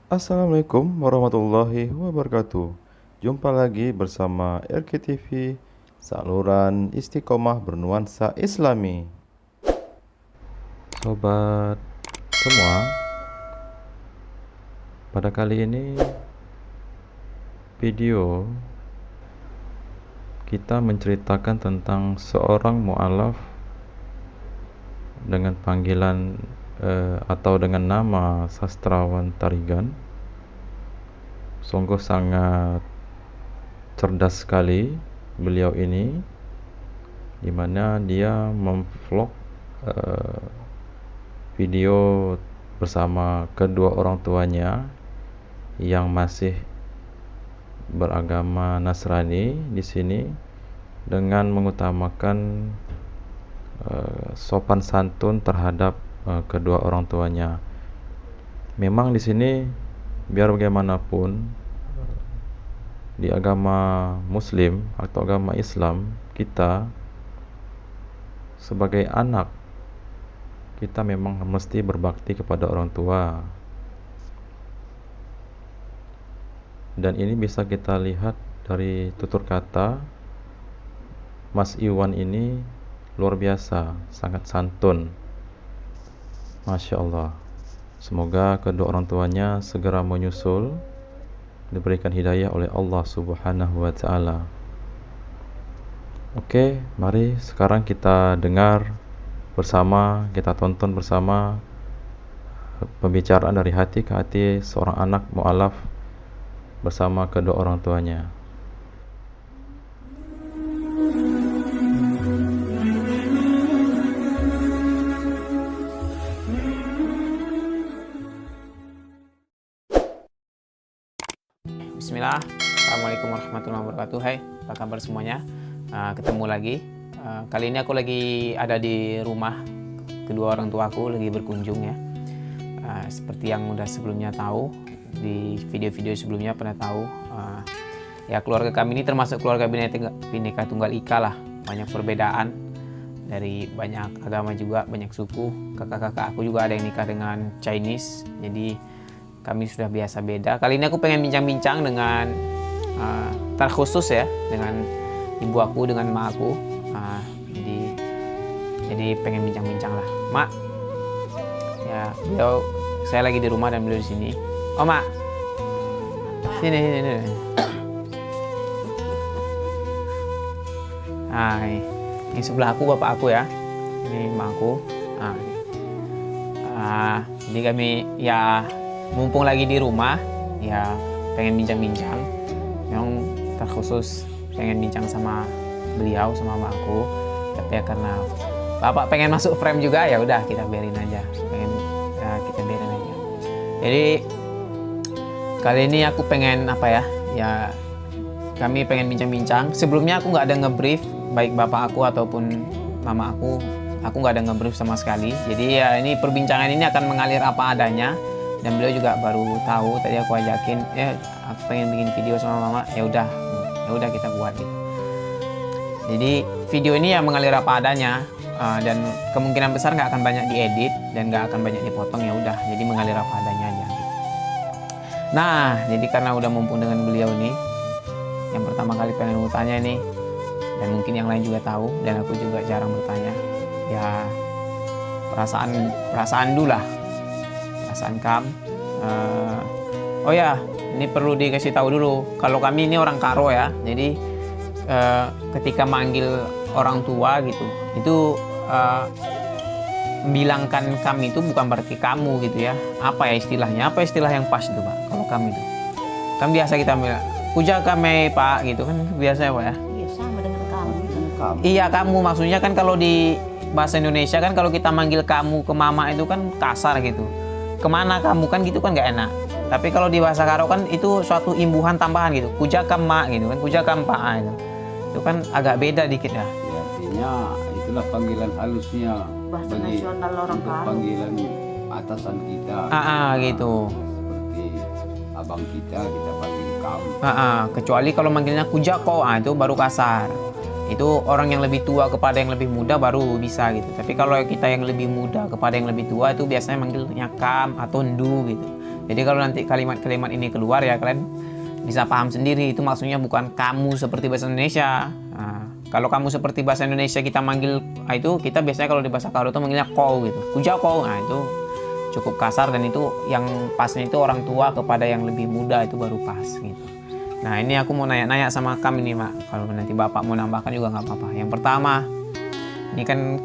Assalamualaikum warahmatullahi wabarakatuh. Jumpa lagi bersama RKTV, saluran istiqomah bernuansa Islami. Sobat semua, pada kali ini video kita menceritakan tentang seorang mu'alaf dengan panggilan atau dengan nama sastrawan Tarigan. Sungguh sangat cerdas sekali beliau ini, di mana dia memvlog video bersama kedua orang tuanya yang masih beragama Nasrani di sini, dengan mengutamakan sopan santun terhadap kedua orang tuanya. Memang di sini biar bagaimanapun di agama Muslim atau agama Islam, kita sebagai anak, kita memang mesti berbakti kepada orang tua. Dan ini bisa kita lihat dari tutur kata Mas Iwan ini luar biasa, sangat santun. Masya Allah. Semoga kedua orang tuanya segera menyusul, diberikan hidayah oleh Allah Subhanahu wa Ta'ala. Oke, mari sekarang kita dengar bersama, kita tonton bersama pembicaraan dari hati ke hati seorang anak mu'alaf bersama kedua orang tuanya. Bismillah, Assalamualaikum warahmatullahi wabarakatuh. Hai, apa kabar semuanya? Ketemu lagi. Kali ini aku lagi ada di rumah kedua orang tua aku, lagi berkunjung ya. Seperti yang udah sebelumnya tahu, di video-video sebelumnya pernah tahu, ya keluarga kami ini termasuk keluarga Bhinneka Tunggal Ika lah. Banyak perbedaan dari banyak agama juga, banyak suku. Kakak-kakak aku juga ada yang nikah dengan Chinese, jadi kami sudah biasa beda. Kali ini aku pengen bincang-bincang dengan terkhusus ya, dengan ibu aku, dengan mak aku. Jadi pengen bincang-bincang lah. Mak, ya beliau, saya lagi di rumah dan beliau di sini. Oh mak, sini. Ini sebelah aku bapak aku ya. Ini mak aku. Jadi kami ya mumpung lagi di rumah, ya pengen bincang-bincang. Memang terkhusus pengen bincang sama beliau, sama mbak aku. Tapi ya karena bapak pengen masuk frame juga, ya udah kita biarin aja. Kita biarin aja. Jadi kali ini aku pengen apa ya? Ya kami pengen bincang-bincang. Sebelumnya aku nggak ada ngebrief baik bapak aku ataupun mama aku. Aku nggak ada ngebrief sama sekali. Jadi ya ini perbincangan ini akan mengalir apa adanya. Dan beliau juga baru tahu, tadi aku ajakin, ya aku pengen bikin video sama mama, ya udah kita buat gitu. Jadi video ini ya mengalir apa adanya, dan kemungkinan besar nggak akan banyak diedit dan nggak akan banyak dipotong, ya udah, jadi mengalir apa adanya aja. Gitu. Nah, jadi karena udah mumpung dengan beliau nih, yang pertama kali pengen aku tanya nih, dan mungkin yang lain juga tahu, dan aku juga jarang bertanya, ya perasaan dulu lah. Kam. Oh ya, ini perlu dikasih tahu dulu. Kalau kami ini orang Karo ya, jadi ketika manggil orang tua gitu, itu bilangkan kami itu bukan berarti kamu gitu ya. Apa ya istilahnya? Apa istilah yang pas itu pak? Kalau kami itu, kan biasa kita bilang puja kami pak gitu kan biasa ya pak ya. Iya sama dengan kamu. Iya kamu, maksudnya kan kalau di bahasa Indonesia kan kalau kita manggil kamu ke mama itu kan kasar gitu. Kemana kamu kan gitu kan nggak enak. Tapi kalau di bahasa Karo kan itu suatu imbuhan tambahan gitu. Pujakam mak gitu kan, pujakam pak gitu. Itu kan agak beda dikit ya. Ya, artinya itulah panggilan halusnya Bahasa bagi nasional orang untuk Karo. panggilan atasan kita. Gitu. Seperti abang kita panggil kamu. Kecuali kalau manggilnya kujako, itu baru kasar. Itu orang yang lebih tua kepada yang lebih muda baru bisa gitu. Tapi kalau kita yang lebih muda kepada yang lebih tua itu biasanya manggilnya kam atau ndu gitu. Jadi kalau nanti kalimat-kalimat ini keluar ya kalian bisa paham sendiri, itu maksudnya bukan kamu seperti bahasa Indonesia. Nah, kalau kamu seperti bahasa Indonesia kita manggil itu, kita biasanya kalau di bahasa Karo itu manggilnya kau gitu, kujau kau. Nah itu cukup kasar, dan itu yang pasnya itu orang tua kepada yang lebih muda itu baru pas gitu. Nah ini aku mau nanya-nanya sama kamu ini Mak, kalau nanti Bapak mau nambahkan juga nggak apa-apa. Yang pertama, ini kan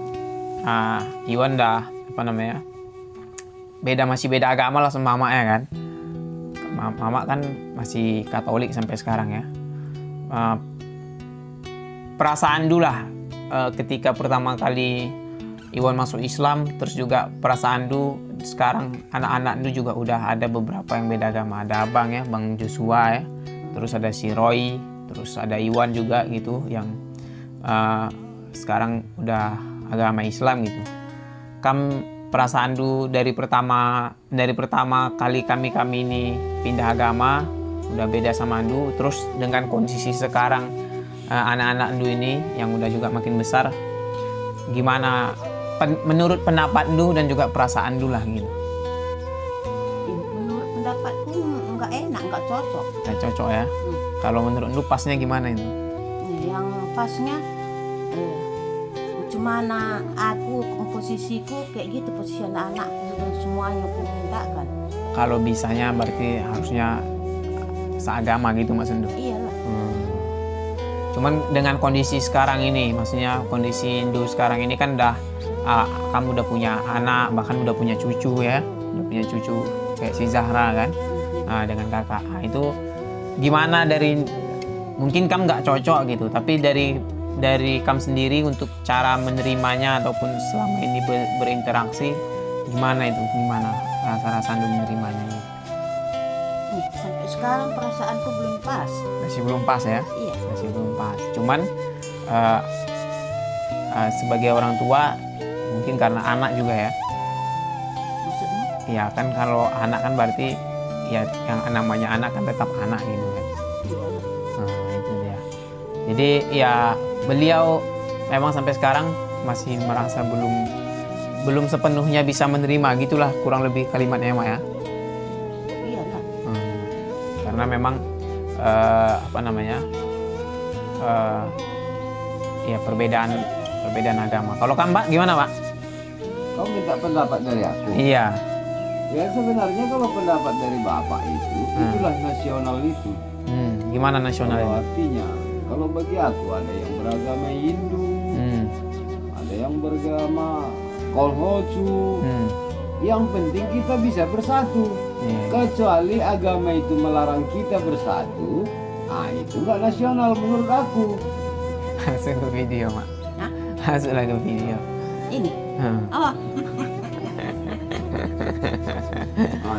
Iwan dah masih beda agama lah sama Mama ya kan. Mama kan masih Katolik sampai sekarang ya. Perasaan dulu lah ketika pertama kali Iwan masuk Islam, terus juga perasaan dulu sekarang anak-anak dulu juga udah ada beberapa yang beda agama. Ada abang ya, Bang Joshua ya, terus ada si Roy, terus ada Iwan juga gitu yang sekarang udah agama Islam gitu. Perasaan dulu dari pertama kali kami ini pindah agama udah beda sama Ndu, terus dengan kondisi sekarang anak-anak Ndu ini yang udah juga makin besar, gimana menurut pendapat Ndu dan juga perasaan Ndu lah gitu? Menurut pendapatku nggak enak, nggak cocok. Nggak cocok ya? Kalau menurut Ndu pasnya gimana itu? Yang pasnya gimana aku posisiku kayak gitu, posisi anak-anakku dan semuanya aku mintakan. Kalau bisanya berarti harusnya seagama gitu Mas Ndu? Iyalah. Cuman dengan kondisi sekarang ini, maksudnya kondisi Ndu sekarang ini kan udah kamu udah punya anak, bahkan udah punya cucu ya, udah punya cucu kayak si Zahra kan, dengan kakak. Nah, itu gimana mungkin kamu nggak cocok gitu, tapi dari kamu sendiri untuk cara menerimanya ataupun selama ini berinteraksi, gimana rasa-rasa Ndu menerimanya gitu? Sampai sekarang perasaanku belum pas. Masih belum pas ya? Iya. Masih belum pas. Cuman sebagai orang tua, mungkin karena anak juga ya. Maksudnya? Iya kan, kalau anak kan berarti ya yang namanya anak kan tetap anak gitu kan. Iya. Nah itu dia. Jadi ya beliau memang sampai sekarang masih merasa belum sepenuhnya bisa menerima, gitulah kurang lebih kalimatnya Mak ya. Iyalah. Karena memang ya perbedaan agama. Kalau kan Mbak gimana Pak? Kau minta pendapat dari aku? Iya. Ya sebenarnya kalau pendapat dari Bapak itu, itulah nasional itu. Gimana nasional Kalau itu? artinya, kalau bagi aku ada yang beragama Hindu, ada yang beragama Konghucu. Yang penting kita bisa bersatu. Kecuali agama itu melarang kita bersatu, itu nggak nasional menurut aku. Masuk ke video Mak. Hah? Masuk lagi ke video. Ini. Oh.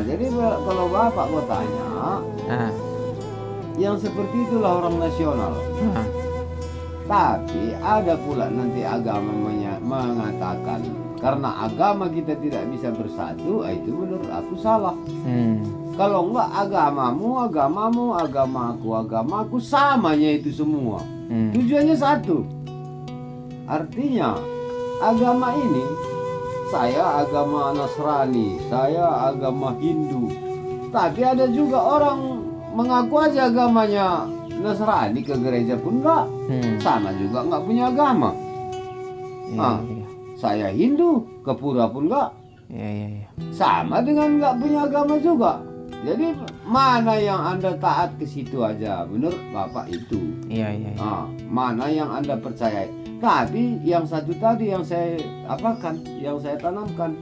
Jadi kalau Bapak mau tanya, yang seperti itulah orang nasional. Tapi ada pula nanti agama mengatakan karena agama kita tidak bisa bersatu, itu menurut aku salah. Kalau enggak agamamu, agamaku, samanya itu semua. Tujuannya satu. Artinya agama ini, saya agama Nasrani, saya agama Hindu. Tapi ada juga orang mengaku aja agamanya Nasrani, ke gereja pun enggak. Sama juga enggak punya agama. Saya Hindu, ke pura pun enggak. Sama dengan enggak punya agama juga. Jadi mana yang Anda taat ke situ aja, menurut Bapak itu. Mana yang Anda percaya. Tapi yang satu tadi yang saya yang saya tanamkan,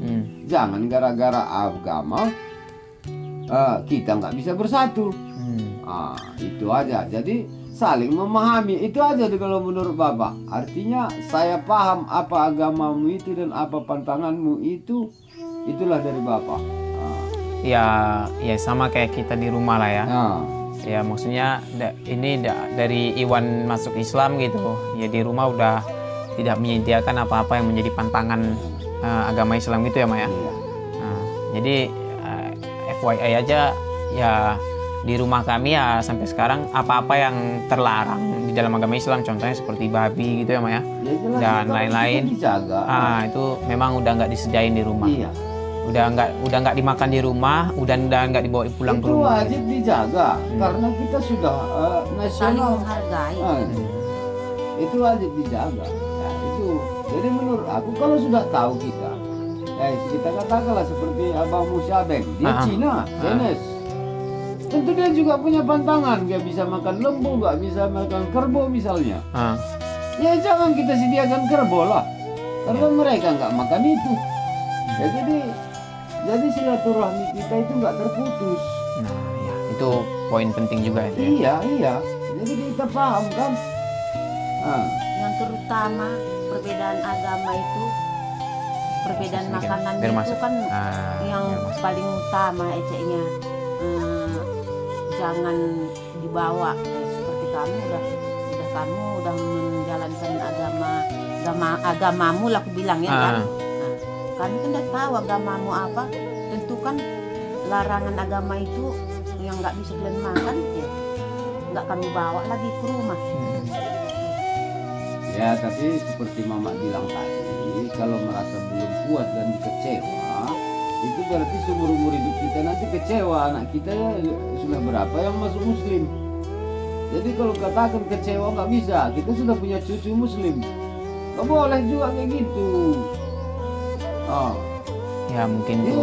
jangan gara-gara agama kita nggak bisa bersatu. Itu aja. Jadi saling memahami, itu aja kalau menurut Bapak. Artinya saya paham apa agamamu itu dan apa pantanganmu itu, itulah dari Bapak. Ya sama kayak kita di rumah lah ya. Ya maksudnya ini dari Iwan masuk Islam gitu. Ya di rumah udah tidak menyediakan apa-apa yang menjadi pantangan agama Islam gitu ya Mak ya. Jadi FYI aja ya, di rumah kami ya sampai sekarang apa-apa yang terlarang di dalam agama Islam, contohnya seperti babi gitu ya Mak ya, dan lain-lain, itu memang udah nggak disediain di rumah. udah nggak dimakan di rumah, udah nggak dibawa pulang ke rumah. Itu wajib dijaga karena kita sudah Saling nasional. menghargai. Itu wajib dijaga. Nah, itu. Jadi menurut aku kalau sudah tahu kita katakanlah seperti Abang Musyabeng di Cina, Chinese. Tentu dia juga punya pantangan, dia bisa makan lembu, nggak bisa makan kerbau misalnya. Ya jangan kita sediakan kerbau lah, karena mereka nggak makan itu. Ya, jadi silaturahmi kita itu nggak terputus. Nah, ya, itu poin penting juga itu. Iya. Jadi kita paham kan. Yang terutama perbedaan agama itu, perbedaan makanan itu kan yang paling utama eceknya. Jangan dibawa seperti kamu udah menjalankan agamamu lah aku bilang ya kan. Kami kan udah tahu agamamu apa, tentu kan larangan agama itu yang nggak bisa kalian makan ya nggak kami bawa lagi ke rumah. Ya tapi seperti Mama bilang tadi, kalau merasa belum puas dan kecewa, itu berarti seumur-umur hidup kita nanti kecewa. Anak kita sudah berapa yang masuk muslim. Jadi kalau katakan kecewa nggak bisa, kita sudah punya cucu muslim, nggak boleh juga kayak gitu. Ya mungkin itu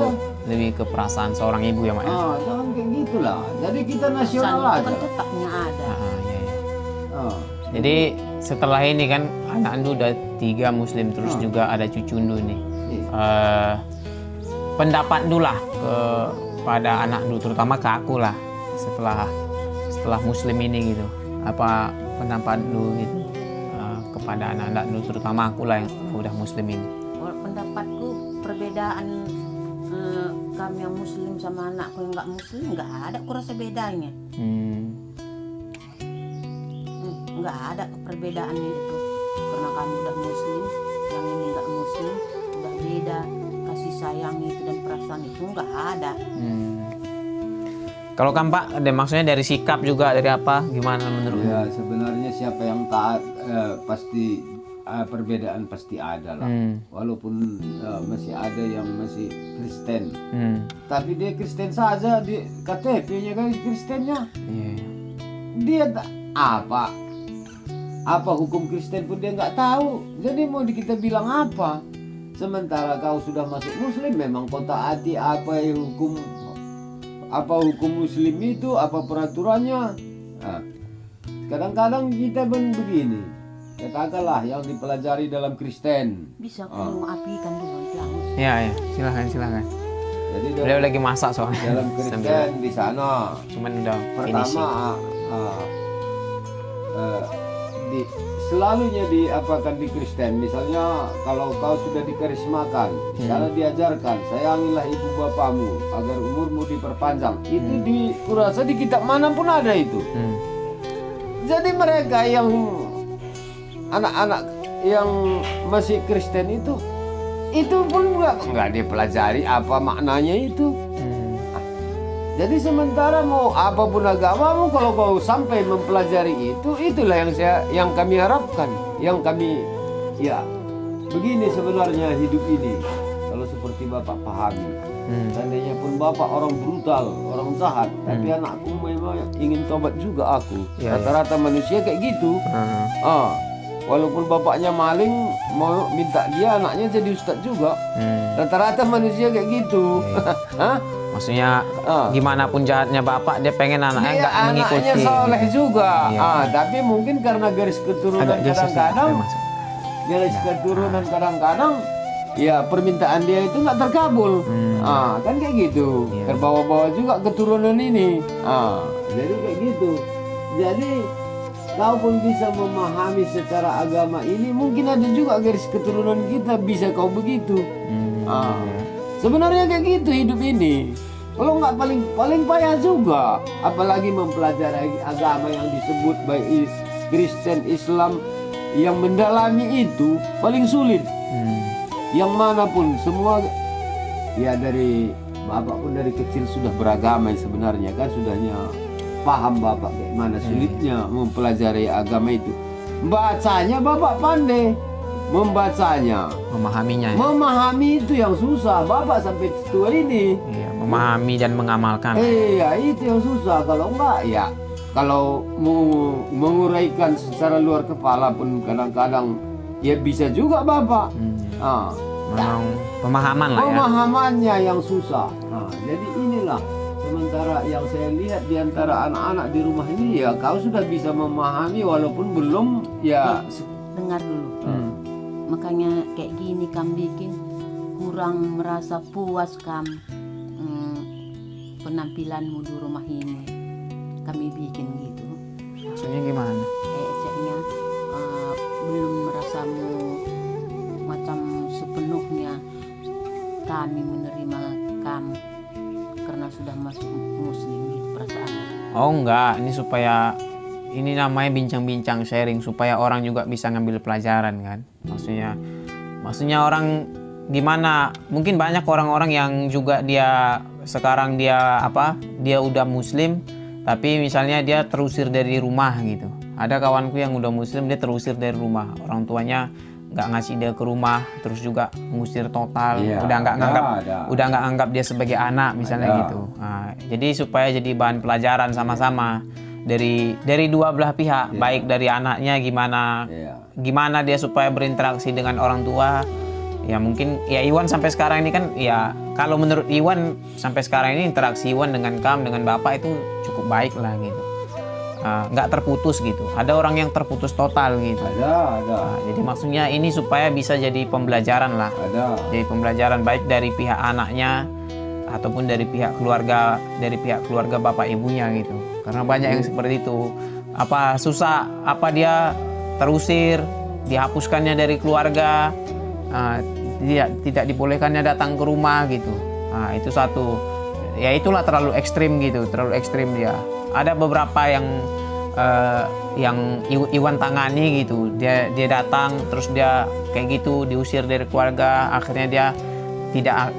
lebih ke perasaan seorang ibu ya Mak ya. Jangan kayak gitulah. Jadi kita nasional aja. Kan tetapnya ada. Jadi setelah ini kan anak Andu udah 3 muslim, terus juga ada cucu Andu nih. Pendapat Andu lah kepada anak Andu, terutama ke aku lah setelah muslim ini gitu. Apa pendapat Andu gitu kepada anak-anak Andu, terutama aku lah yang udah muslim ini. Pendapatku perbedaan kami yang muslim sama anakku yang nggak muslim nggak ada kurasa bedanya. Nggak ada perbedaan itu karena kamu udah muslim, yang ini nggak muslim, udah beda kasih sayang itu dan perasaan itu nggak ada. Kalau kan Pak, maksudnya dari sikap juga, dari apa, gimana menurut? Ya sebenarnya siapa yang taat pasti perbedaan pasti ada lah. Walaupun masih ada yang masih Kristen, tapi dia Kristen saja, di KTP-nya kan Kristennya. Dia apa hukum Kristen pun dia nggak tahu. Jadi mau kita bilang apa? Sementara kau sudah masuk muslim, memang kau taati apa hukum muslim itu, apa peraturannya. Kadang-kadang kita begini, katakanlah yang dipelajari dalam Kristen. Bisa aku apikan dulu nanti. Ya, silakan. Jadi beliau lagi masak soalnya. Dalam Kristen di sana. Cuman udah pertama selalunya diapakan di Kristen, misalnya kalau kau sudah dikarismakan, misalnya diajarkan sayangilah ibu bapamu agar umurmu diperpanjang. Itu kurasa di kitab manapun ada itu. Jadi mereka yang anak-anak yang masih Kristen itu pun nggak dipelajari apa maknanya itu. Jadi sementara mau apapun agamamu, kalau kau sampai mempelajari itulah yang kami harapkan, yang kami begini sebenarnya hidup ini. Kalau seperti Bapak pahami, seandainya pun Bapak orang brutal, orang jahat, tapi anakku memang ingin tobat juga aku. Rata-rata manusia kayak gitu. Walaupun bapaknya maling, mau minta dia anaknya jadi ustadz juga. Rata-rata manusia kayak gitu. Maksudnya gimana pun jahatnya bapak, dia pengen anaknya nggak mengikuti. Anaknya soleh juga. Tapi mungkin karena garis keturunan kadang-kadang, ya permintaan dia itu nggak terkabul. Kan kayak gitu. Terbawa-bawa juga keturunan ini. Jadi kayak gitu. Jadi kau pun bisa memahami secara agama ini, mungkin ada juga garis keturunan kita bisa kau begitu. Sebenarnya kayak gitu hidup ini. Kalau nggak paling payah juga, apalagi mempelajari agama yang disebut baik Kristen, Islam, yang mendalami itu paling sulit. Yang manapun semua, ya dari bapak pun dari kecil sudah beragama sebenarnya kan, sudahnya paham bapak bagaimana sulitnya mempelajari agama itu. Bacanya bapak pandai, membacanya, memahaminya. Memahami itu yang susah. Bapak sampai tua ini. Iya, memahami dan mengamalkan. Iya, itu yang susah. Kalau enggak, ya kalau menguraikan secara luar kepala pun kadang-kadang ya bisa juga Bapak. Memang pemahaman lah ya. Pemahamannya yang susah. Nah, jadi inilah sementara yang saya lihat di antara anak-anak di rumah ini ya kau sudah bisa memahami walaupun belum ya. Dengar dulu. Makanya kayak gini kam bikin kurang merasa puas kam penampilanmu di rumah ini. Kami bikin gitu. Maksudnya gimana? Kayaknya belum merasamu macam sepenuhnya kami menerima kamu karena sudah masuk muslim gitu perasaan. Oh enggak, ini supaya ini namanya bincang-bincang sharing supaya orang juga bisa ngambil pelajaran kan. Maksudnya orang gimana? Mungkin banyak orang-orang yang juga dia sekarang dia udah muslim tapi misalnya dia terusir dari rumah gitu. Ada kawanku yang udah muslim dia terusir dari rumah, orang tuanya nggak ngasih dia ke rumah, terus juga ngusir total, udah nggak anggap dia sebagai anak misalnya gitu. Nah, jadi supaya jadi bahan pelajaran sama-sama dari dua belah pihak, baik dari anaknya gimana dia supaya berinteraksi dengan orang tua. Ya mungkin ya Iwan sampai sekarang ini kan ya kalau menurut Iwan sampai sekarang ini interaksi Iwan dengan dengan bapak itu cukup baik lah gitu. Nggak terputus gitu. Ada orang yang terputus total gitu. Ada. Jadi maksudnya ini supaya bisa jadi pembelajaran lah. Jadi pembelajaran baik dari pihak anaknya ataupun dari pihak keluarga bapak ibunya gitu. Karena banyak yang seperti itu. Susah dia terusir, dihapuskannya dari keluarga, tidak dibolehkannya datang ke rumah gitu. Itu satu. Ya itulah terlalu ekstrim gitu, terlalu ekstrim dia. Ada beberapa yang Iwan tangani gitu, dia datang terus dia kayak gitu diusir dari keluarga, akhirnya dia tidak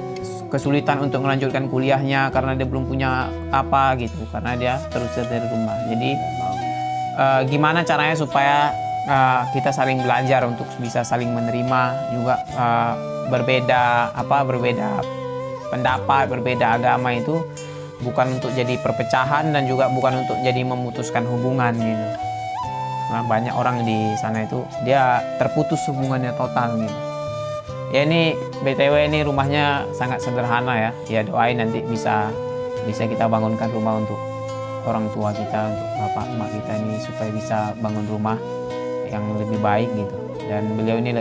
kesulitan untuk melanjutkan kuliahnya karena dia belum punya apa gitu, karena dia terusir dari rumah. Jadi gimana caranya supaya kita saling belajar untuk bisa saling menerima juga berbeda pendapat, berbeda agama itu bukan untuk jadi perpecahan dan juga bukan untuk jadi memutuskan hubungan gitu. Nah, banyak orang di sana itu dia terputus hubungannya total gitu. Ya ini BTW ini rumahnya sangat sederhana ya. Ya doain nanti bisa kita bangunkan rumah untuk orang tua kita, untuk bapak emak kita ini supaya bisa bangun rumah yang lebih baik gitu. Dan beliau ini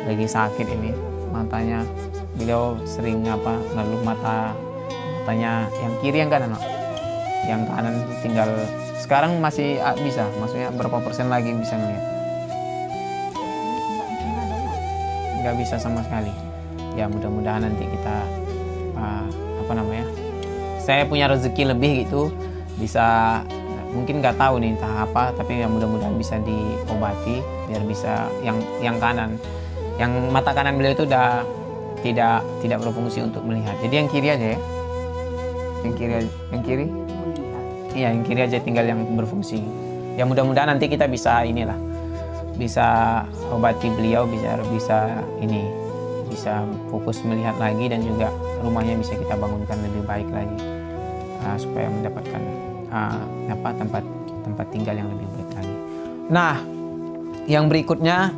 lagi sakit ini matanya. Beliau sering ngeluh matanya yang kiri yang kanan, yang kanan tinggal sekarang masih bisa, maksudnya berapa persen lagi bisa ngeliat? Nggak bisa sama sekali. Ya mudah-mudahan nanti kita saya punya rezeki lebih gitu, bisa mungkin nggak tahu nih entah apa, tapi ya mudah-mudahan bisa diobati biar bisa yang kanan, yang mata kanan beliau itu udah tidak berfungsi untuk melihat. Jadi yang kiri aja ya. Yang kiri iya, yang kiri aja tinggal yang berfungsi. Ya mudah-mudahan nanti kita bisa obati beliau, bisa fokus melihat lagi dan juga rumahnya bisa kita bangunkan lebih baik lagi, supaya mendapatkan tempat tinggal yang lebih baik lagi. Nah, yang berikutnya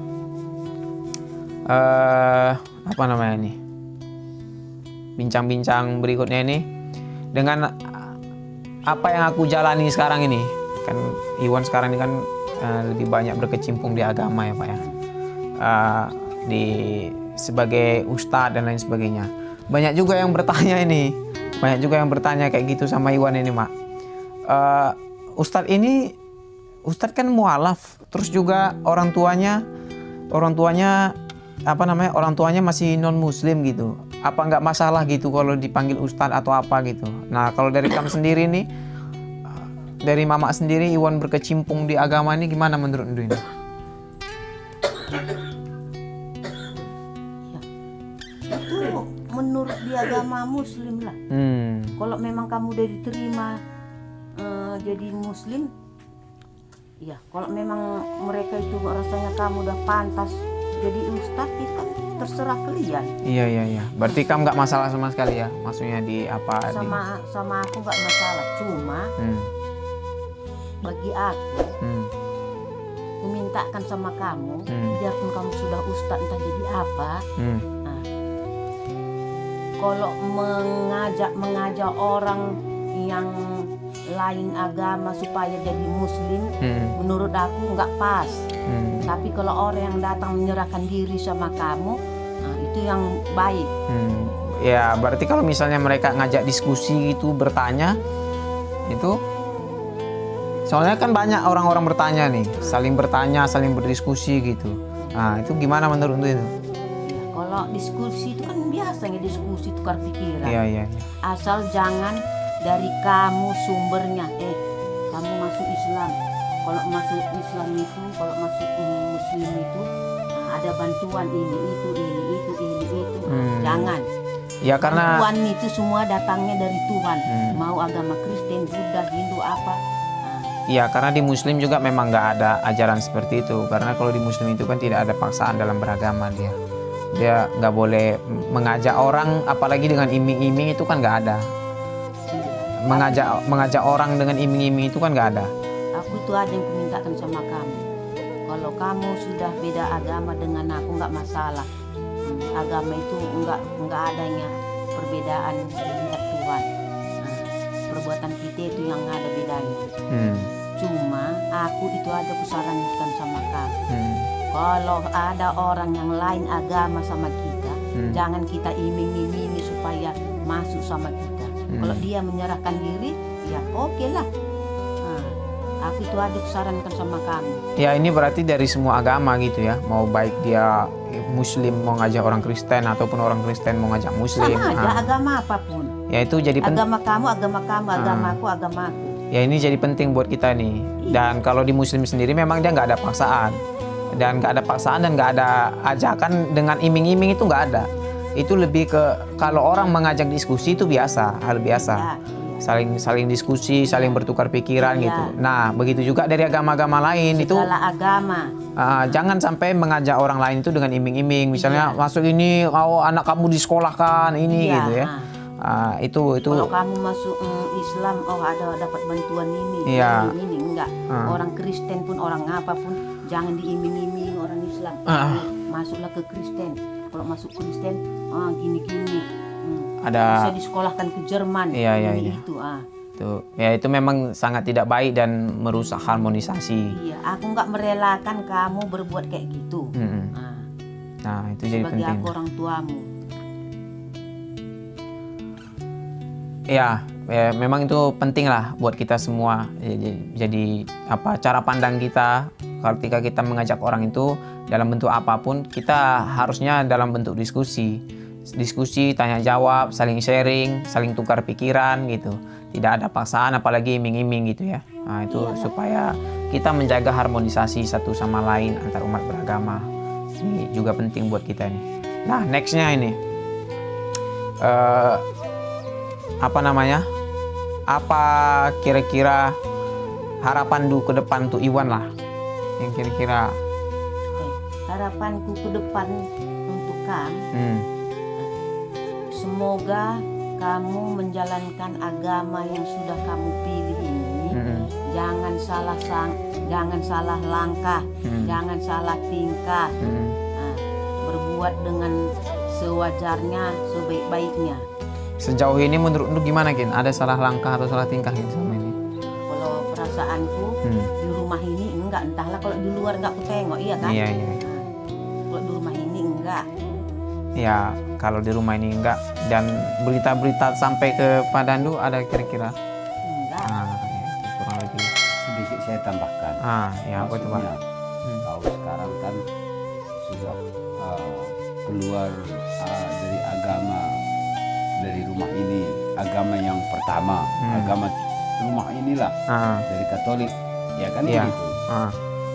bincang-bincang berikutnya ini dengan apa yang aku jalani sekarang ini, kan Iwan sekarang ini kan lebih banyak berkecimpung di agama ya Pak ya, sebagai ustadz dan lain sebagainya. Banyak juga yang bertanya kayak gitu sama Iwan ini Mak. Ustadz kan mualaf, terus juga orang tuanya masih non muslim gitu. Apa nggak masalah gitu kalau dipanggil ustadz atau apa gitu? Nah kalau dari kamu sendiri nih, dari mama sendiri Iwan berkecimpung di agama ini gimana menurut ini? Itu menurut di agama muslim lah. Kalau memang kamu udah diterima jadi muslim, ya kalau memang mereka itu rasanya kamu udah pantas jadi ustadz itu kan terserah kalian. Iya. Berarti kamu nggak masalah sama sekali ya? Maksudnya di apa? Sama aku nggak masalah. Cuma bagi aku, aku mintakan sama kamu, biarpun kamu sudah ustadz entah jadi apa. Nah, kalau mengajak orang yang lain agama supaya jadi muslim, menurut aku nggak pas. Tapi kalau orang yang datang menyerahkan diri sama kamu, nah, itu yang baik. Ya berarti kalau misalnya mereka ngajak diskusi gitu, bertanya itu, soalnya kan banyak orang-orang bertanya nih, saling bertanya, saling berdiskusi gitu. Nah itu gimana menurut itu? Ya, kalau diskusi itu kan biasanya diskusi tukar pikiran. Iya. Asal jangan dari kamu sumbernya, kamu masuk Islam. Kalau masuk Islam itu, kalau masuk Muslim itu, nah, ada bantuan ini itu. Jangan. Ya karena bantuan itu semua datangnya dari Tuhan. Mau agama Kristen, Buddha, Hindu apa. Iya, karena di Muslim juga memang nggak ada ajaran seperti itu. Karena kalau di Muslim itu kan tidak ada paksaan dalam beragama dia. Dia nggak boleh mengajak orang, apalagi dengan iming-iming itu kan nggak ada. Mengajak orang dengan iming-iming itu kan nggak ada. Aku itu aja yang kumintakan sama kamu. Kalau kamu sudah beda agama dengan aku nggak masalah. Agama itu nggak adanya perbedaan dilihat Tuhan. Nah, perbuatan kita itu yang ada bedanya. Cuma aku itu aja kusarankan sama kamu. Kalau ada orang yang lain agama sama kita, jangan kita iming-imingi supaya masuk sama kita. Kalau dia menyerahkan diri, ya oke lah. Nah, aku itu aja kusarankan sama kamu. Ya ini berarti dari semua agama gitu ya. Mau baik dia Muslim mau ngajak orang Kristen ataupun orang Kristen mau ngajak Muslim. Sama aja agama apapun. Ya itu jadi agama kamu, agamaku. Ya ini jadi penting buat kita nih. Dan kalau di Muslim sendiri memang dia nggak ada paksaan. Dan nggak ada paksaan dan nggak ada ajakan dengan iming-iming itu nggak ada. Itu lebih ke kalau orang mengajak diskusi itu biasa, hal biasa. Ya. Saling diskusi, saling bertukar pikiran gitu. Nah, begitu juga dari agama-agama lain itu. Segala agama. Jangan sampai mengajak orang lain itu dengan iming-iming. Misalnya masuk ini, anak kamu disekolahkan ini gitu ya. Itu. Kalau kamu masuk Islam, ada dapat bantuan ini, ini enggak. Orang Kristen pun orang apapun jangan diiming-iming orang Islam. Masuklah ke Kristen. Kalau masuk Kristen, gini-gini. Ada bisa disekolahkan ke Jerman. Itu. Tuh, ya itu memang sangat tidak baik dan merusak harmonisasi. Iya, aku nggak merelakan kamu berbuat kayak gitu. Nah, itu jadi penting. Sebagai aku orang tuamu. Ya, memang itu penting lah buat kita semua. Jadi apa cara pandang kita ketika kita mengajak orang itu dalam bentuk apapun, kita harusnya dalam bentuk diskusi, tanya jawab, saling sharing, saling tukar pikiran gitu. Tidak ada paksaan apalagi iming-iming gitu ya. Nah, itu supaya kita menjaga harmonisasi satu sama lain antar umat beragama. Ini juga penting buat kita nih. Nah, nextnya ini apa kira-kira harapan Du ke depan tuh Iwan lah yang kira-kira harapanku ke depan untuk kamu, semoga kamu menjalankan agama yang sudah kamu pilih ini. Jangan salah langkah, jangan salah tingkah. Berbuat dengan sewajarnya, sebaik-baiknya. Sejauh ini menurut Lu gimana Kin? Ada salah langkah atau salah tingkah gitu sama ini? Kalau perasaanku di rumah ini enggak, entahlah kalau di luar enggak aku tengok, iya kan? Iya. Kalau di rumah ini enggak. Ya, kalau di rumah ini enggak. Dan berita-berita sampai ke Padandu ada kira-kira? Enggak. Kurang lebih. Sedikit saya tambahkan. Ya apa itu Pak? Kalau sekarang kan sudah keluar dari agama, dari rumah ini, agama yang pertama, agama rumah inilah dari Katolik, ya kan begitu.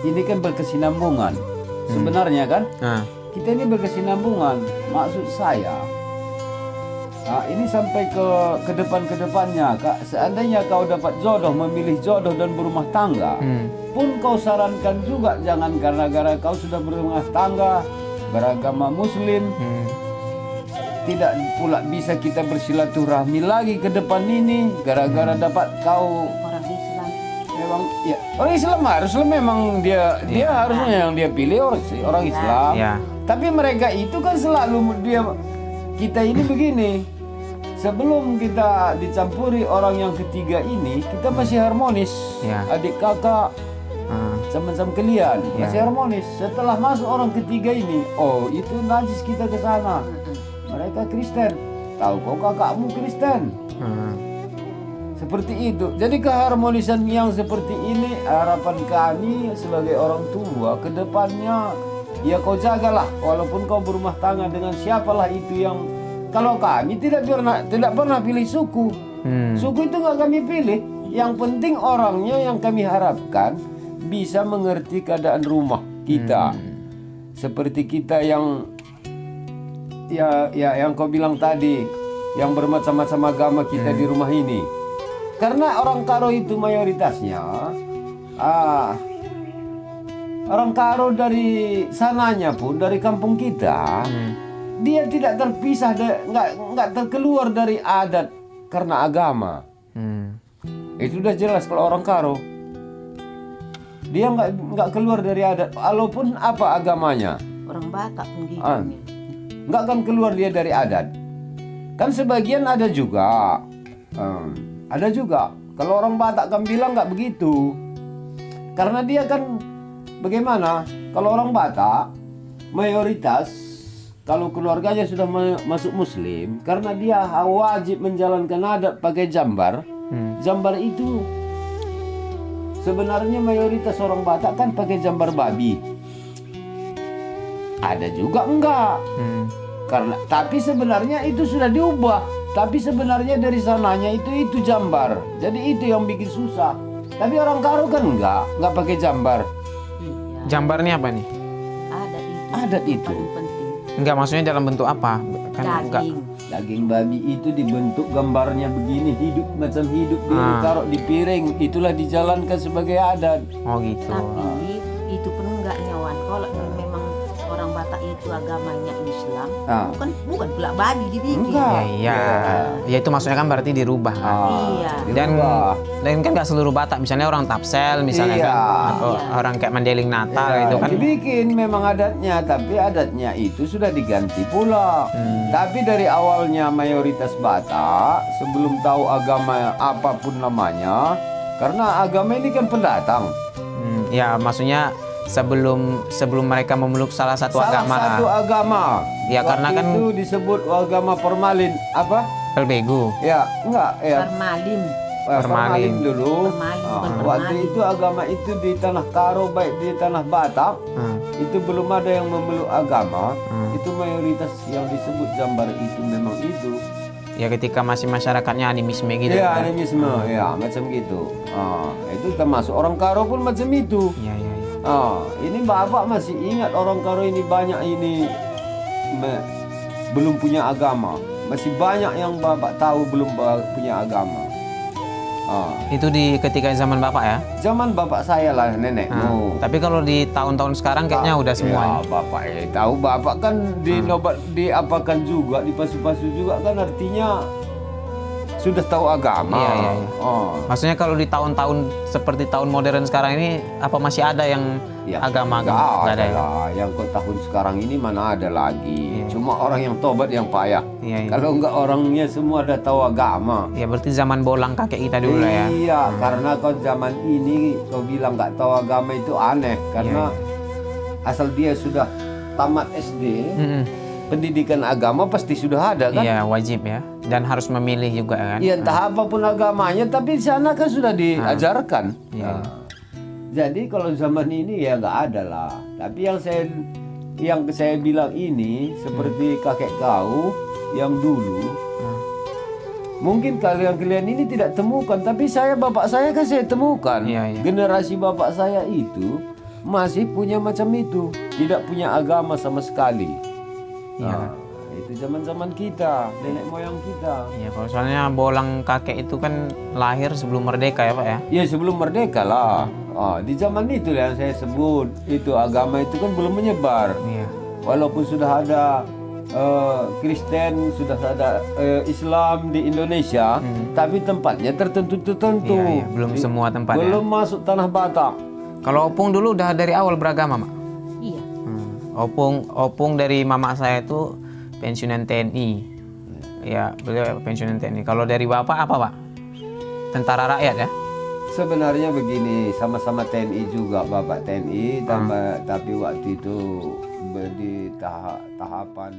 Ini kan berkesinambungan, sebenarnya kan. Kita ini berkesinambungan. Maksud saya, ini sampai ke depannya, Kak. Seandainya kau dapat jodoh, memilih jodoh dan berumah tangga, pun kau sarankan juga jangan gara-gara kau sudah berumah tangga, beragama Muslim. Tidak pula bisa kita bersilaturahmi lagi ke depan ini gara-gara dapat kau Orang Islam. memang ya orang Islam harusnya memang dia harusnya yang dia pilih orang Islam. Ya. Tapi mereka itu kan selalu kita ini begini. Sebelum kita dicampuri orang yang ketiga ini, kita masih harmonis. Ya. Adik kakak sama-sama kalian masih harmonis. Setelah masuk orang ketiga ini, oh itu najis kita ke sana. Mereka Kristen. Tahu kok kakakmu Kristen. Seperti itu. Jadi keharmonisan yang seperti ini harapan kami sebagai orang tua ke depannya ya kau jagalah walaupun kau berumah tangga dengan siapalah itu yang kalau kami tidak pernah pilih suku. Suku itu nggak kami pilih. Yang penting orangnya yang kami harapkan bisa mengerti keadaan rumah kita. Seperti kita yang yang kau bilang tadi, yang bermacam-macam agama kita di rumah ini. Karena orang Karo itu mayoritasnya orang Karo dari sananya pun dari kampung kita. Dia tidak terpisah, nggak terkeluar dari adat karena agama. Itu sudah jelas kalau orang Karo. Dia nggak keluar dari adat, walaupun apa agamanya. Orang Batak pun gitu. Nggak akan keluar dia dari adat. Kan sebagian ada juga. Kalau orang Batak kan bilang nggak begitu. Karena dia kan bagaimana? Kalau orang Batak mayoritas kalau keluarganya sudah masuk Muslim, karena dia wajib menjalankan adat pakai jambar. Jambar itu sebenarnya mayoritas orang Batak kan pakai jambar babi. Ada juga enggak. Tapi sebenarnya itu sudah diubah. Tapi sebenarnya dari sananya itu jambar. Jadi itu yang bikin susah. Tapi orang Karo kan enggak pakai jambar. Jambarnya apa nih? Adat itu. paling penting. Enggak, maksudnya dalam bentuk apa? Kan Daging. Daging babi itu dibentuk gambarnya begini, hidup macam hidup, ditaruh di piring, itulah dijalankan sebagai adat. Oh gitu. Tapi itu pun enggak nyawan. Kalau memang orang Batak itu agamanya Islam, bukan pula babi dibikin. Iya. Ya itu maksudnya kan berarti dirubah kan. Iya. Dan kan nggak seluruh Batak, misalnya orang Tapsel misalnya kan, atau orang kayak Mandeling Natal itu kan. Dibikin memang adatnya, tapi adatnya itu sudah diganti pula. Tapi dari awalnya mayoritas Batak sebelum tahu agama apapun namanya, karena agama ini kan pendatang. Ya maksudnya sebelum mereka memeluk salah satu agama. Ya waktu karena kan itu disebut agama Formalin apa? Pelbegu. Ya, enggak ya. Formalin dulu. Waktu itu agama itu di tanah Karo baik di tanah Batak itu belum ada yang memeluk agama. Itu mayoritas yang disebut jambar itu memang itu. Ya ketika masih masyarakatnya animisme gitu. Ya animisme, ya macam gitu. Itu termasuk orang Karo pun macam itu. Iya. Ini Bapak masih ingat orang Karo ini banyak ini belum punya agama. Masih banyak yang Bapak tahu belum punya agama. Itu ketika zaman Bapak ya? Zaman Bapak saya lah, nenekmu. Tapi kalau di tahun-tahun sekarang kayaknya udah semua. Ya, Bapak tahu Bapak kan diapakan juga, dipasu-pasu juga kan artinya sudah tahu agama. Iya. Maksudnya kalau di tahun-tahun seperti tahun modern sekarang ini apa masih ada yang agama? Nggak ada ya? Yang ke tahun sekarang ini mana ada lagi. Cuma orang yang tobat yang payah. Kalau enggak orangnya semua udah tahu agama. Ya berarti zaman bolang kakek kita dulu ya. Iya, karena kau zaman ini kau bilang nggak tahu agama itu aneh. Karena asal dia sudah tamat SD, pendidikan agama pasti sudah ada kan? Iya, wajib ya. Dan harus memilih juga kan? Iya, entah apapun agamanya, tapi di sana kan sudah diajarkan. Jadi kalau zaman ini ya nggak ada lah. Tapi yang saya bilang ini seperti kakek kau yang dulu, mungkin kalian ini tidak temukan, tapi bapak saya kan saya temukan. Generasi bapak saya itu masih punya macam itu, tidak punya agama sama sekali. Itu zaman-zaman kita, nenek moyang kita. Iya, kalau soalnya bolang kakek itu kan lahir sebelum merdeka ya Pak ya? Iya, sebelum merdeka lah. Di zaman itu yang saya sebut, itu agama itu kan belum menyebar. walaupun sudah ada Kristen, sudah ada Islam di Indonesia, tapi tempatnya tertentu. Iya, belum semua tempat. Belum masuk tanah Batak. Kalau Opung dulu udah dari awal beragama, Mak? Iya. Opung dari mama saya itu pensiunan TNI. Ya, beliau pensiunan TNI. Kalau dari Bapak apa, Pak? Tentara rakyat ya? Sebenarnya begini, sama-sama TNI juga, Bapak TNI, tapi waktu itu di tahapan